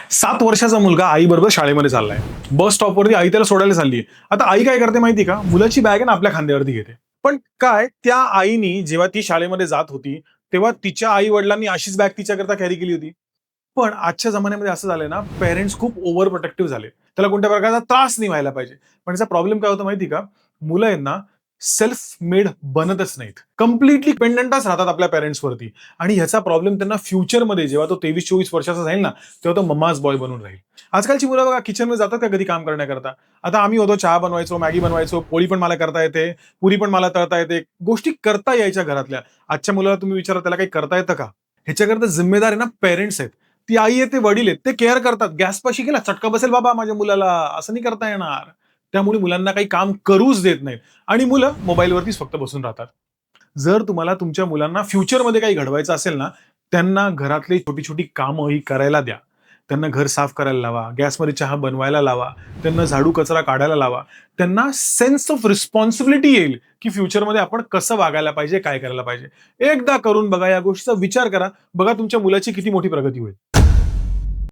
7 वर्षाचा मुलगा आईबरोबर शाळेमध्ये चाललाय. बस स्टॉपवरती आई त्याला सोडायला चालली आहे. आता आई काय करते माहिती का? मुलाची बॅग आहे ना आपल्या खांद्यावरती घेते. पण काय त्या आईनी जेव्हा ती शाळेमध्ये जात होती, तेव्हा तिच्या आई-वडिलांनी अशीच बॅग तिच्याकरता कॅरी केली होती. पण आजच्या जमान्यामध्ये असं झालंय ना, पेरेंट्स खूप ओव्हर प्रोटेक्टिव्ह झाले. त्याला कोणत्या प्रकारचा त्रास नाही व्हायला पाहिजे. पण याचा प्रॉब्लेम काय होतो माहिती का? मुलं आहेत ना, सेल्फ मेड बनतच नाहीत. कंप्लीटली डिपेंडंटच राहतात आपल्या पेरेंट्सवरती आणि ह्याचा प्रॉब्लेम त्यांना फ्युचरमध्ये जेव्हा तो 23-24 वर्षाचा जाईल ना, तेव्हा तो मम्माज बॉय बनून राहील. आजकालची मुलं बघा किचनमध्ये जातात का कधी काम करण्याकरता? आता आम्ही होतो चहा बनवायचो, मॅगी बनवायचो, पोळी पण मला करता येते, पुरी पण मला तळता येते. गोष्टी करता यायच्या घरातल्या. आजच्या मुलाला तुम्ही विचारा त्याला काही करता येतं का? ह्याच्याकरता जिम्मेदार आहे ना पेरेंट्स आहेत. ती आई आहे, ते वडील आहेत. ते केअर करतात. गॅसपाशी गेला, चटका बसेल बाबा माझ्या मुलाला, असं नाही करता येणार. त्यामुळे मुलांना काही काम करूच देत नाहीत आणि मुलं मोबाईलवरतीच फक्त बसून राहतात. जर तुम्हाला तुमच्या मुलांना फ्युचरमध्ये काही घडवायचं असेल ना, त्यांना घरातली छोटी-छोटी कामं ही करायला द्या. त्यांना घर साफ करायला लावा, गॅसमध्ये चहा बनवायला लावा, त्यांना झाडू कचरा काढायला लावा. त्यांना सेन्स ऑफ रिस्पॉन्सिबिलिटी येईल, की फ्युचरमध्ये आपण कसं वागायला पाहिजे, काय करायला पाहिजे. एकदा करून बघा, या गोष्टीचा विचार करा. बघा तुमच्या मुलाची किती मोठी प्रगती होईल.